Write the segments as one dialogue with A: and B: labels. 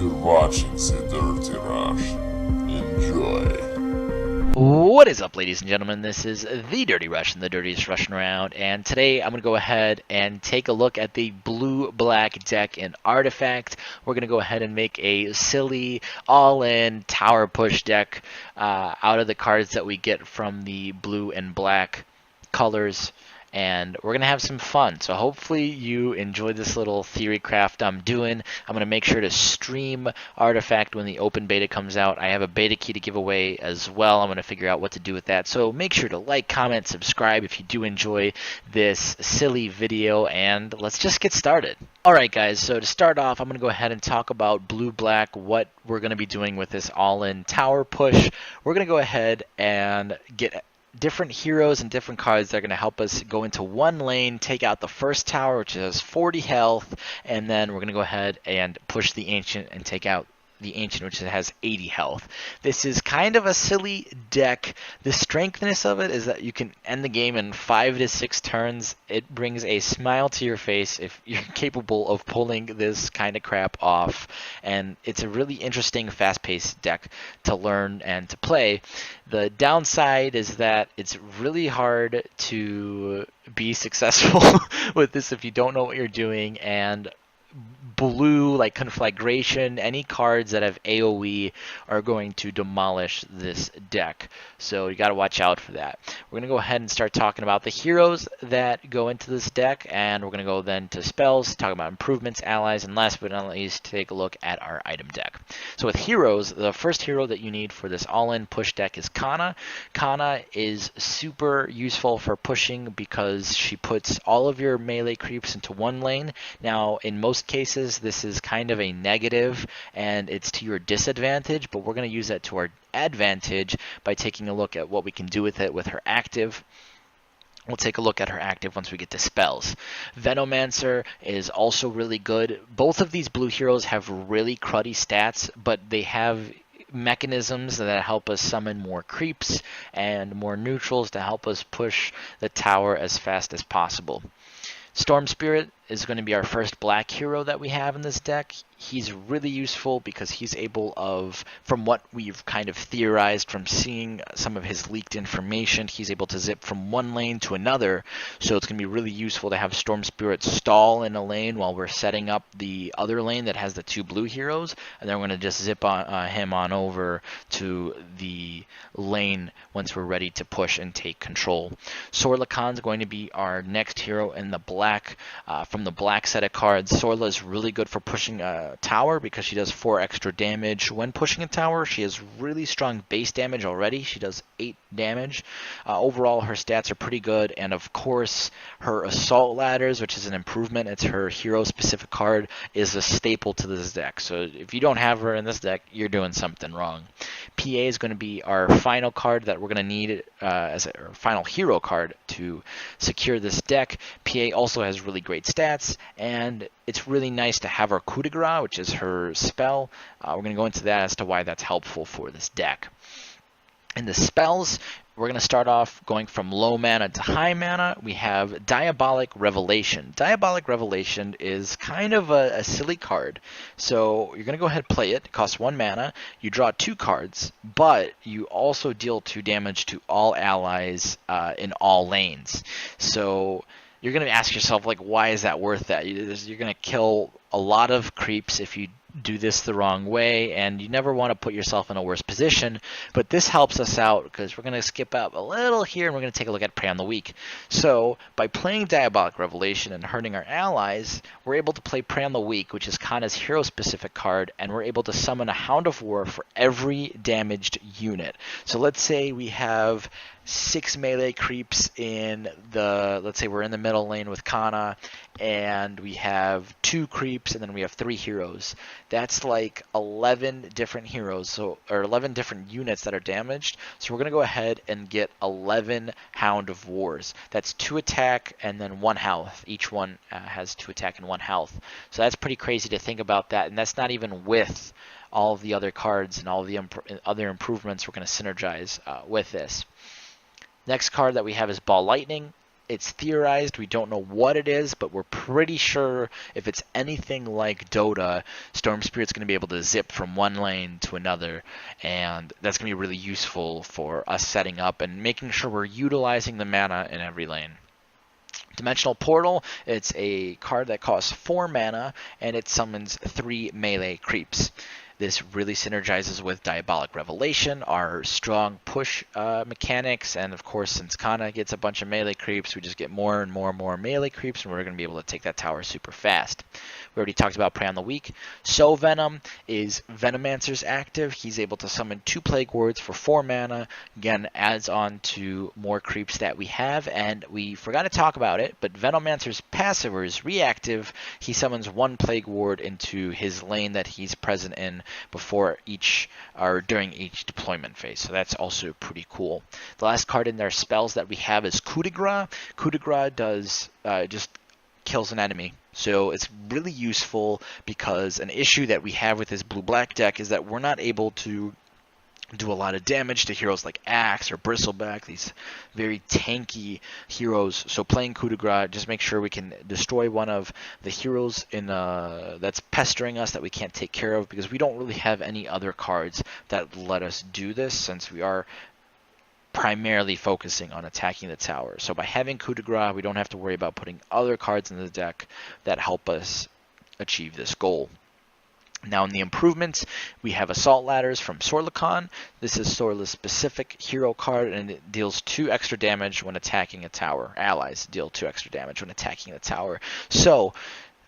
A: You're watching the Dirty Rush. Enjoy.
B: What is up, ladies and gentlemen? This is the Dirty Rush and the Dirtiest Rushing Around, and today I'm going to go ahead and take a look at the blue-black deck in Artifact. We're going to go ahead and make a silly, all-in tower push deck out of the cards that we get from the blue and black colors. And we're going to have some fun. So hopefully you enjoy this little theory craft I'm doing. I'm going to make sure to stream Artifact when the open beta comes out. I have a beta key to give away as well. I'm going to figure out what to do with that. So make sure to like, comment, subscribe if you do enjoy this silly video. And let's just get started. Alright guys, so to start off, I'm going to go ahead and talk about blue-black, what we're going to be doing with this all-in tower push. We're going to go ahead and get different heroes and different cards that are going to help us go into one lane, take out the first tower, which has 40 health, and then we're going to go ahead and push the Ancient and take out the Ancient, which has 80 health. This is kind of a silly deck. The strengthness of it is that you can end the game in 5 to 6 turns. It brings a smile to your face if you're capable of pulling this kind of crap off, and it's a really interesting fast-paced deck to learn and to play. The downside is that it's really hard to be successful with this if you don't know what you're doing, and blue, like Conflagration, any cards that have AoE are going to demolish this deck. So you got to watch out for that. We're going to go ahead and start talking about the heroes that go into this deck, and we're going to go then to spells, talk about improvements, allies, and last but not least, take a look at our item deck. So with heroes, the first hero that you need for this all-in push deck is Kana. Kana is super useful for pushing because she puts all of your melee creeps into one lane. Now, in most cases, this is kind of a negative and it's to your disadvantage, but we're going to use that to our advantage by taking a look at what we can do with it with her active. We'll take a look at her active once we get to spells. Venomancer is also really good. Both of these blue heroes have really cruddy stats, but they have mechanisms that help us summon more creeps and more neutrals to help us push the tower as fast as possible. Storm Spirit is going to be our first black hero that we have in this deck. He's really useful because he's able of, from what we've kind of theorized from seeing some of his leaked information, he's able to zip from one lane to another. So it's going to be really useful to have Storm Spirit stall in a lane while we're setting up the other lane that has the two blue heroes. And then we're going to just zip on, him on over to the lane once we're ready to push and take control. Sorlakan is going to be our next hero in the black, from the black set of cards. Sorla is really good for pushing tower because she does 4 extra damage when pushing a tower. She has really strong base damage already. She does 8 damage. Overall, her stats are pretty good, and of course, her assault ladders, which is an improvement. It's her hero-specific card, is a staple to this deck. So if you don't have her in this deck, you're doing something wrong. PA is going to be our final card that we're going to need as a final hero card to secure this deck. PA also has really great stats, and it's really nice to have our coup de grace, which is her spell. We're going to go into that as to why that's helpful for this deck. In the spells, we're going to start off going from low mana to high mana. We have Diabolic Revelation. Diabolic Revelation is kind of a silly card. So you're going to go ahead and play it. It costs 1 mana. You draw 2 cards, but you also deal 2 damage to all allies in all lanes. So you're going to ask yourself, like, why is that worth that? You're going to kill a lot of creeps if you do this the wrong way, and you never want to put yourself in a worse position, but this helps us out because we're going to skip up a little here and we're going to take a look at Prey on the Weak. So by playing Diabolic Revelation and hurting our allies, we're able to play Prey on the Weak, which is Kana's hero-specific card, and we're able to summon a Hound of War for every damaged unit. So let's say we have 6 melee creeps in the, let's say we're in the middle lane with Kana, and we have 2 creeps, and then we have 3 heroes. That's like 11 different heroes, so, or 11 different units that are damaged. So we're going to go ahead and get 11 Hound of Wars. That's 2 attack and then 1 health. Each one has 2 attack and 1 health. So that's pretty crazy to think about that, and that's not even with all of the other cards and all of the other improvements we're going to synergize with this. Next card that we have is Ball Lightning. It's theorized. We don't know what it is, but we're pretty sure if it's anything like Dota, Storm Spirit's going to be able to zip from one lane to another, and that's going to be really useful for us setting up and making sure we're utilizing the mana in every lane. Dimensional Portal, it's a card that costs 4 mana, and it summons 3 melee creeps. This really synergizes with Diabolic Revelation, our strong push mechanics, and of course, since Kana gets a bunch of melee creeps, we just get more and more melee creeps, and we're going to be able to take that tower super fast. We already talked about Prey on the Weak. So Venom is Venomancer's active. He's able to summon 2 Plague Words for 4 mana. Again, adds on to more creeps that we have, and we forgot to talk about it, but Venomancer's passive is reactive. He summons 1 Plague Ward into his lane that he's present in before each or during each deployment phase. So that's also pretty cool. The last card in their spells that we have is Coup de Grace. Coup de Grace does just kills an enemy. So it's really useful because an issue that we have with this blue-black deck is that we're not able to do a lot of damage to heroes like Axe or Bristleback, these very tanky heroes. So playing Coup de Grace, just make sure we can destroy one of the heroes in that's pestering us that we can't take care of, because we don't really have any other cards that let us do this, since we are primarily focusing on attacking the tower. So by having Coup de Grace, we don't have to worry about putting other cards in the deck that help us achieve this goal. Now in the improvements, we have Assault Ladders from Sorlikon. This is Sorla's specific hero card, and it deals 2 extra damage when attacking a tower. Allies deal 2 extra damage when attacking the tower. So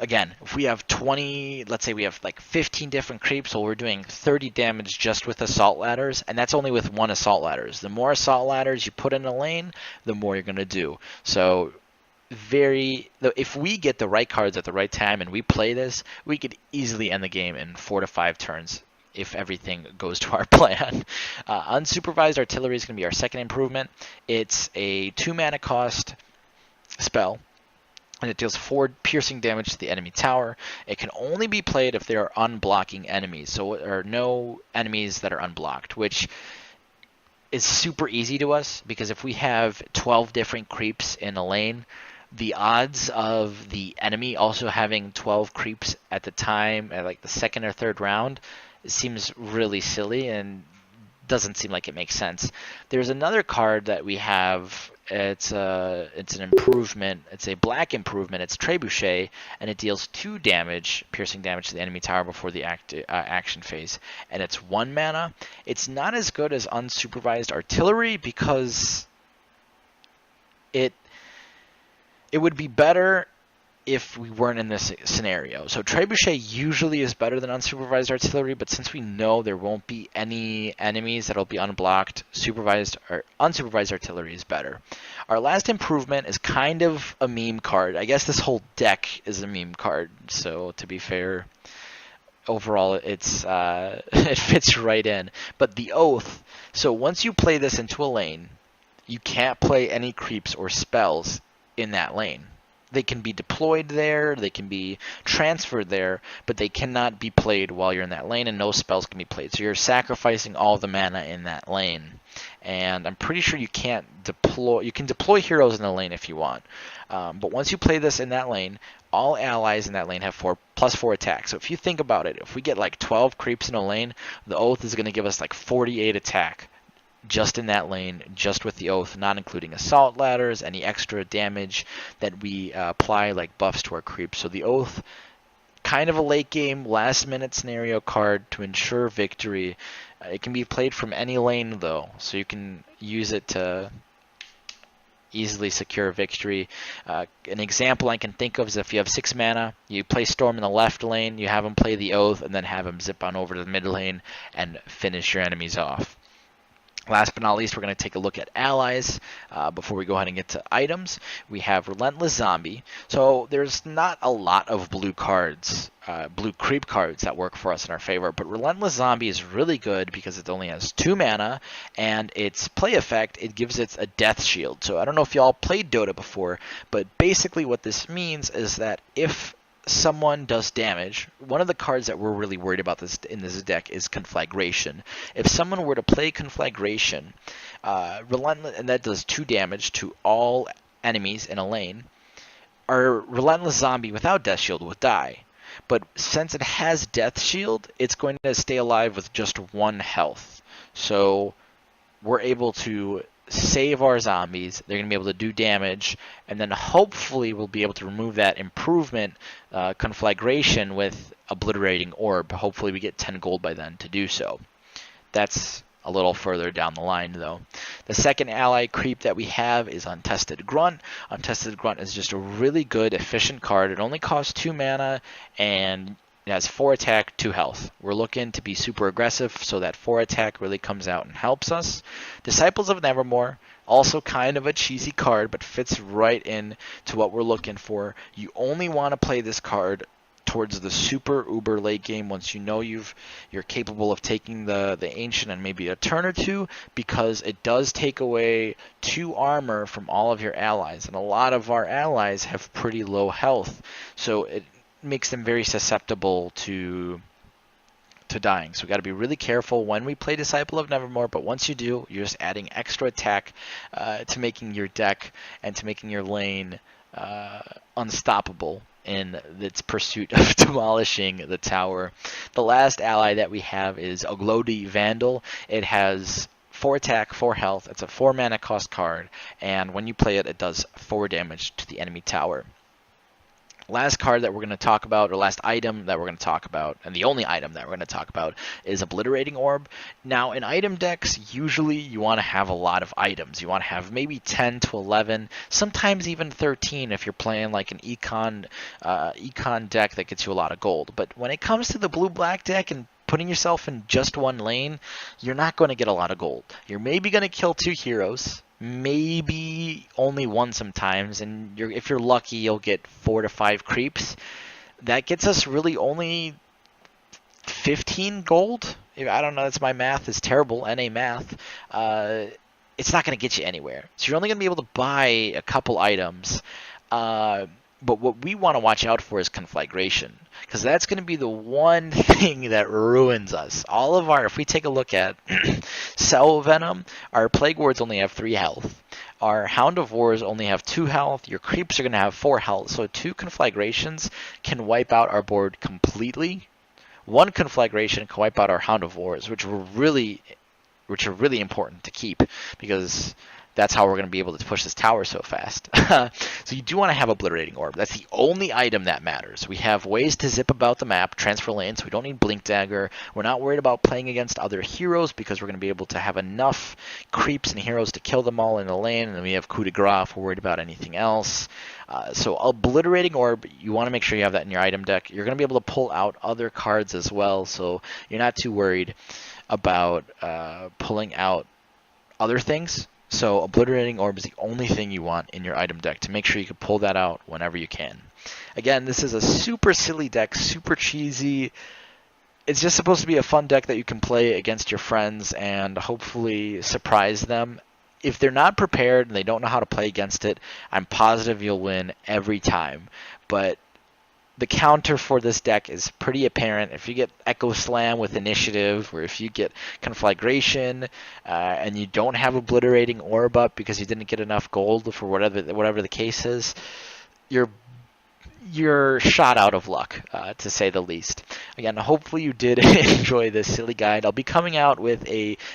B: again, if we have 20, let's say we have like 15 different creeps, so we're doing 30 damage just with Assault Ladders, and that's only with 1 Assault Ladders. The more Assault Ladders you put in a lane, the more you're going to do. So if we get the right cards at the right time and we play this, we could easily end the game in 4 to 5 turns if everything goes to our plan. Unsupervised Artillery is going to be our second improvement. It's a 2 mana cost spell, and it deals 4 piercing damage to the enemy tower. It can only be played if there are unblocking enemies, so there are no enemies that are unblocked, which is super easy to us, because if we have 12 different creeps in a lane, the odds of the enemy also having 12 creeps at the time, at like the second or third round, seems really silly and doesn't seem like it makes sense. There's another card that we have. It's an improvement. It's a black improvement. It's Trebuchet, and it deals 2 damage, piercing damage to the enemy tower before the action phase, and it's 1 mana. It's not as good as Unsupervised Artillery because it would be better if we weren't in this scenario. So Trebuchet usually is better than Unsupervised Artillery, but since we know there won't be any enemies that'll be unblocked, Unsupervised Artillery is better. Our last improvement is kind of a meme card. I guess this whole deck is a meme card, so to be fair, overall it's it fits right in. But the Oath, so once you play this into a lane, you can't play any creeps or spells in that lane. They can be deployed there, they can be transferred there, but they cannot be played while you're in that lane, and no spells can be played. So you're sacrificing all the mana in that lane. And I'm pretty sure you can deploy heroes in the lane if you want. But once you play this in that lane, all allies in that lane have +4 attack. So if you think about it, if we get like 12 creeps in a lane, the Oath is going to give us like 48 attack. Just in that lane, just with the Oath, not including Assault Ladders, any extra damage that we apply like buffs to our creeps. So the Oath, kind of a late game, last minute scenario card to ensure victory. It can be played from any lane though, so you can use it to easily secure victory. An example I can think of is if you have 6 mana, you play Storm in the left lane, you have him play the Oath, and then have him zip on over to the mid lane and finish your enemies off. Last but not least, we're going to take a look at allies before we go ahead and get to items. We have Relentless Zombie. So there's not a lot of blue cards, blue creep cards that work for us in our favor, but Relentless Zombie is really good because it only has 2 mana, and its play effect, it gives it a death shield. So I don't know if y'all played Dota before, but basically what this means is that if someone does damage, one of the cards that we're really worried about in this deck is Conflagration. If someone were to play Conflagration, Relentless, and that does 2 damage to all enemies in a lane, our Relentless Zombie without Death Shield would die. But since it has Death Shield, it's going to stay alive with just 1 health. So we're able to save our zombies. They're going to be able to do damage, and then hopefully we'll be able to remove that improvement conflagration with Obliterating Orb. Hopefully we get 10 gold by then to do so. That's a little further down the line, though. The second ally creep that we have is Untested Grunt. Untested Grunt is just a really good, efficient card. It only costs 2 mana, and it has 4 attack, 2 health. We're looking to be super aggressive, so that 4 attack really comes out and helps us. Disciples of Nevermore, also kind of a cheesy card, but fits right in to what we're looking for. You only want to play this card towards the super uber late game once you know you're capable of taking the ancient and maybe a turn or two, because it does take away 2 armor from all of your allies, and a lot of our allies have pretty low health, so it makes them very susceptible to dying. So we got to be really careful when we play Disciple of Nevermore, but once you do, you're just adding extra attack to making your deck and to making your lane unstoppable in its pursuit of demolishing the tower. The last ally that we have is Oglodi Vandal. It has 4 attack, 4 health. It's a 4 mana cost card, and when you play it, it does 4 damage to the enemy tower. Last card that we're going to talk about, or last item that we're going to talk about, and the only item that we're going to talk about, is Obliterating Orb. Now, in item decks, usually you want to have a lot of items. You want to have maybe 10 to 11, sometimes even 13 if you're playing like an econ deck that gets you a lot of gold. But when it comes to the blue-black deck and putting yourself in just 1 lane, you're not going to get a lot of gold. You're maybe going to kill 2 heroes, maybe only 1 sometimes, and if you're lucky, you'll get 4 to 5 creeps. That gets us really only 15 gold. I don't know, that's my math is terrible, NA math. It's not going to get you anywhere. So you're only going to be able to buy a couple items. But what we want to watch out for is conflagration, because that's going to be the one thing that ruins us. All of our, if we take a look at Cell Venom, our Plague Wards only have 3 health. Our Hound of Wars only have 2 health. Your creeps are going to have 4 health. So 2 conflagrations can wipe out our board completely. 1 conflagration can wipe out our Hound of Wars, which are really important to keep, because that's how we're going to be able to push this tower so fast. So you do want to have Obliterating Orb. That's the only item that matters. We have ways to zip about the map, transfer lanes. We don't need Blink Dagger. We're not worried about playing against other heroes, because we're going to be able to have enough creeps and heroes to kill them all in the lane. And then we have Coup de Grace if we're worried about anything else. So Obliterating Orb, you want to make sure you have that in your item deck. You're going to be able to pull out other cards as well, so you're not too worried about pulling out other things. So Obliterating Orb is the only thing you want in your item deck to make sure you can pull that out whenever you can. Again, this is a super silly deck, super cheesy. It's just supposed to be a fun deck that you can play against your friends and hopefully surprise them. If they're not prepared and they don't know how to play against it, I'm positive you'll win every time. But the counter for this deck is pretty apparent. If you get Echo Slam with Initiative, or if you get Conflagration, and you don't have Obliterating Orb up because you didn't get enough gold for whatever the case is, you're shot out of luck, to say the least. Again, hopefully you did enjoy this silly guide. I'll be coming out with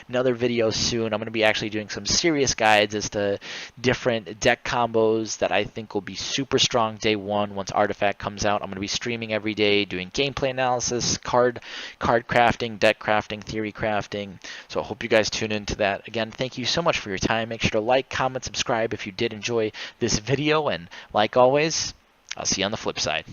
B: another video soon. I'm going to be actually doing some serious guides as to different deck combos that I think will be super strong day 1 once Artifact comes out. I'm going to be streaming every day, doing gameplay analysis, card crafting, deck crafting, theory crafting. So I hope you guys tune into that. Again, thank you so much for your time. Make sure to like, comment, subscribe if you did enjoy this video, and like always, I'll see you on the flip side.